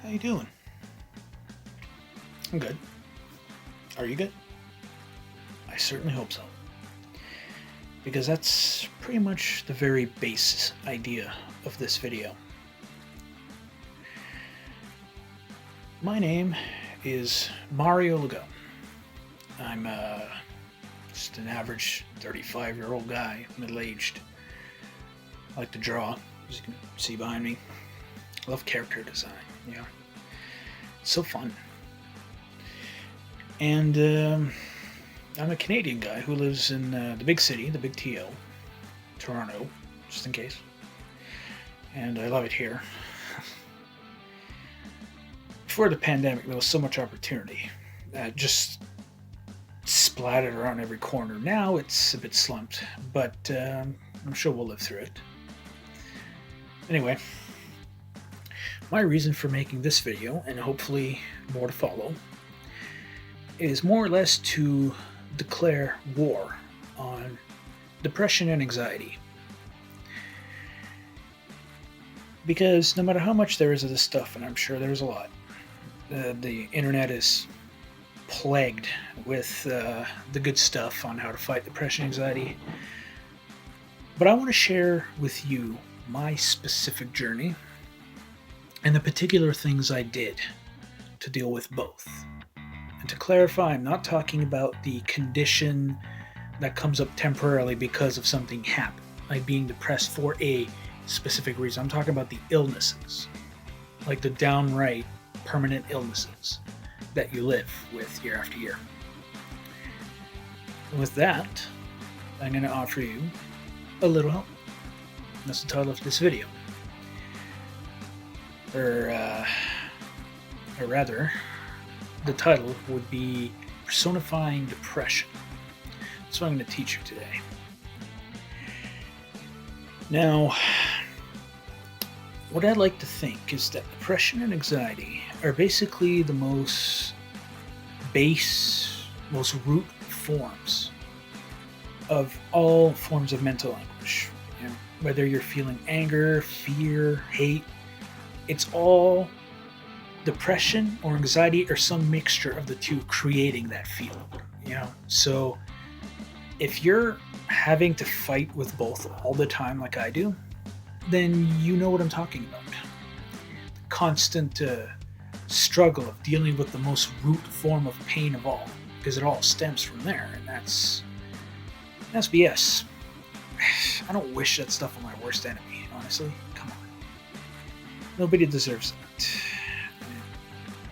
How you doing? I'm good. Are you good? I certainly hope so. Because that's pretty much the very base idea of this video. My name is Mario Legault. I'm just an average 35-year-old guy, middle-aged. I like to draw, as you can see behind me. I love character design, It's so fun. And I'm a Canadian guy who lives in the big city, the big TL, Toronto, just in case. And I love it here. Before the pandemic, there was so much opportunity. Just splattered around every corner. Now it's a bit slumped, but I'm sure we'll live through it. Anyway, my reason for making this video, and hopefully more to follow, is more or less to declare war on depression and anxiety. Because no matter how much there is of this stuff, and I'm sure there's a lot, the internet is plagued with the good stuff on how to fight depression and anxiety. But I want to share with you my specific journey and the particular things I did to deal with both. And to clarify, I'm not talking about the condition that comes up temporarily because of something happened, like being depressed for a specific reason. I'm talking about the illnesses, like the downright permanent illnesses that you live with year after year. And with that, I'm going to offer you a little help. That's the title of this video. Or rather, the title would be Personifying Depression. That's what I'm going to teach you today. Now, what I'd like to think is that depression and anxiety are basically the most base, most root forms of all forms of mental anguish. Whether you're feeling anger, fear, hate, it's all depression or anxiety or some mixture of the two creating that feeling. So if you're having to fight with both all the time like I do, then you know what I'm talking about. The constant struggle of dealing with the most root form of pain of all, because it all stems from there, and that's BS. I don't wish that stuff on my worst enemy, honestly. Come on. Nobody deserves that.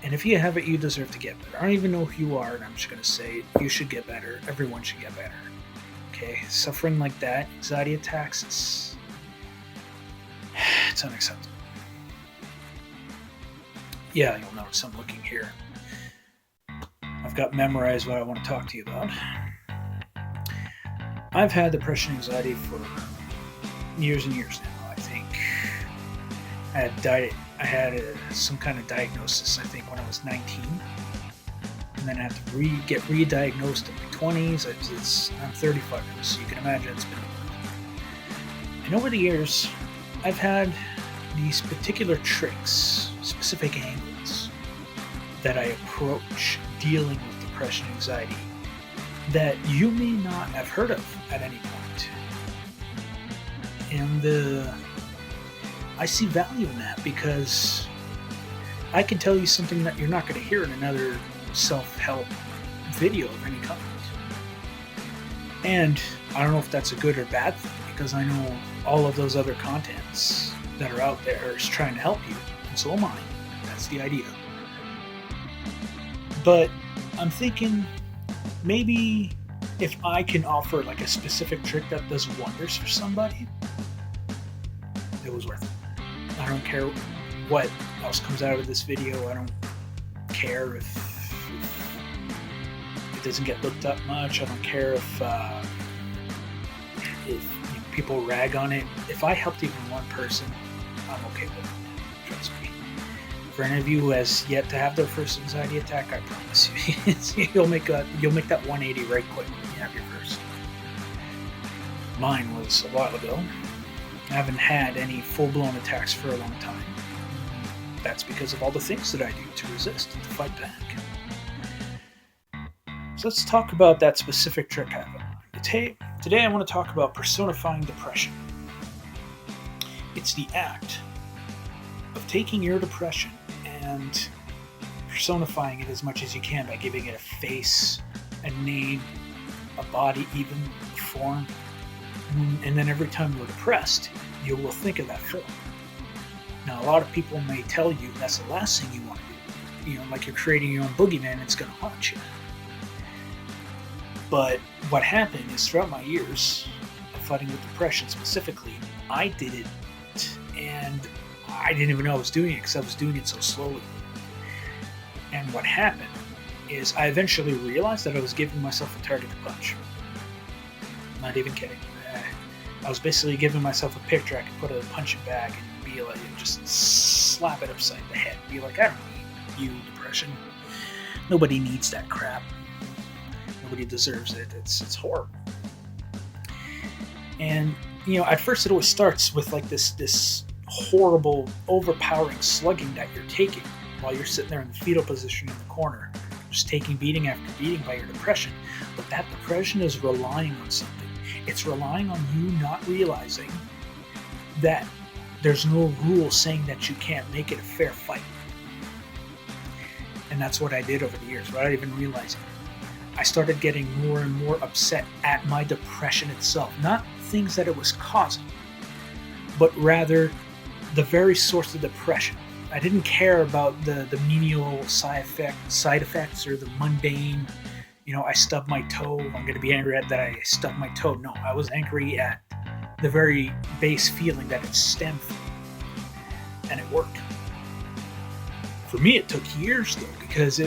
And if you have it, you deserve to get better. I don't even know who you are, and I'm just going to say it. You should get better. Everyone should get better. Okay? Suffering like that, anxiety attacks, it's unacceptable. Yeah, you'll notice I'm looking here. I've got memorized what I want to talk to you about. I've had depression and anxiety for years and years now, I think. I had some kind of diagnosis, I think, when I was 19. And then I had to get re-diagnosed in my 20s. I'm 35 now, so you can imagine it's been a while. And over the years, I've had these particular tricks, specific angles, that I approach dealing with depression and anxiety that you may not have heard of at any point. And I see value in that because I can tell you something that you're not going to hear in another self-help video of any kind. And I don't know if that's a good or bad thing, because I know all of those other contents that are out there is trying to help you, and so am I. That's the idea. But I'm thinking maybe if I can offer like a specific trick that does wonders for somebody, it was worth it. I don't care what else comes out of this video. I don't care if it doesn't get looked up much. I don't care if people rag on it. If I helped even one person, I'm okay with it. Trust me. For any of you who has yet to have their first anxiety attack, I promise you, you'll make that 180 right quick when you have your first. Mine was a while ago. I haven't had any full-blown attacks for a long time. that's because of all the things that I do to resist and to fight back. So let's talk about that specific trick I have in mind. Today I want to talk about personifying depression. It's the act of taking your depression and personifying it as much as you can by giving it a face, a name, a body, even a form. And then every time you're depressed, you will think of that form. Now, a lot of people may tell you that's the last thing you want to do. Like you're creating your own boogeyman, it's going to haunt you. But what happened is throughout my years of fighting with depression specifically, I did it and I didn't even know I was doing it because I was doing it so slowly. And what happened is I eventually realized that I was giving myself a target to punch. I'm not even kidding. I was basically giving myself a picture I could put a punching bag and be like, just slap it upside the head. Be like, I don't need you, depression. Nobody needs that crap. Nobody deserves it. It's horrible. And at first it always starts with like this horrible, overpowering slugging that you're taking while you're sitting there in the fetal position in the corner, just taking beating after beating by your depression. But that depression is relying on something. It's relying on you not realizing that there's no rule saying that you can't make it a fair fight. And that's what I did over the years, without even realizing it. I started getting more and more upset at my depression itself. Not things that it was causing, but rather the very source of depression. I didn't care about the menial side effects or the mundane, I stubbed my toe, I'm going to be angry at that I stubbed my toe. No, I was angry at the very base feeling that it stemmed from. And it worked. For me, it took years though, because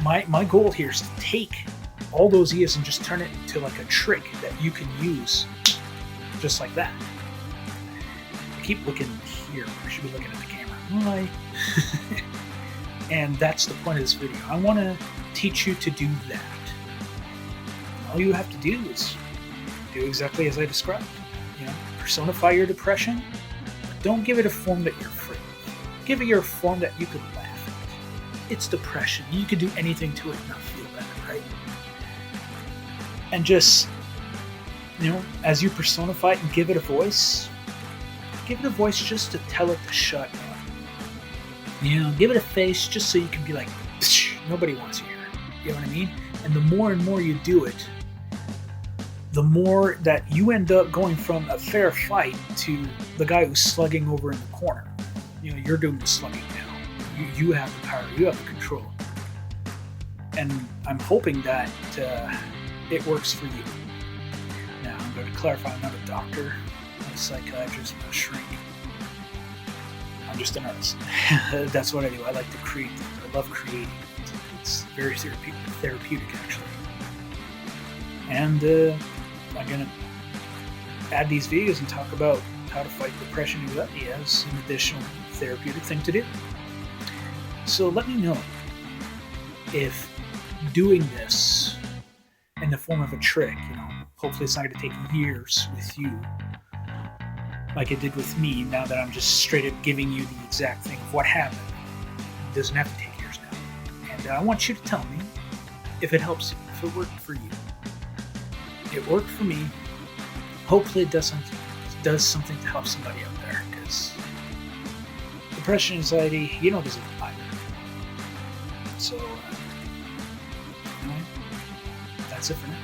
my goal here is to take all those years and just turn it into like a trick that you can use just like that. I keep looking here. I should be looking at the camera. Why? And that's the point of this video. I want to teach you to do that. All you have to do is do exactly as I described. Personify your depression, but don't give it a form that you're afraid of. Give it your form that you could laugh at. It's depression. You could do anything to it and not feel bad, right? And just, as you personify it and give it a voice just to tell it to shut up. Give it a face just so you can be like, nobody wants you here. You know what I mean? And the more and more you do it, the more that you end up going from a fair fight to the guy who's slugging over in the corner. You're doing the slugging now. You have the power. You have the control. And I'm hoping that it works for you. Now, I'm going to clarify, I'm not a doctor, I'm a psychiatrist, I'm a shrink. I'm just an artist. That's what I do. I like to create things. I love creating. It's very therapeutic actually. And I'm going to add these videos and talk about how to fight depression and anxiety as an additional therapeutic thing to do. So let me know if doing this in the form of a trick, hopefully it's not going to take years with you like it did with me, now that I'm just straight up giving you the exact thing of what happened. It doesn't have to take years now. And I want you to tell me if it helps you, if it worked for you. It worked for me. Hopefully it does something to help somebody out there, because depression, anxiety, doesn't either. So, anyway, that's it for now.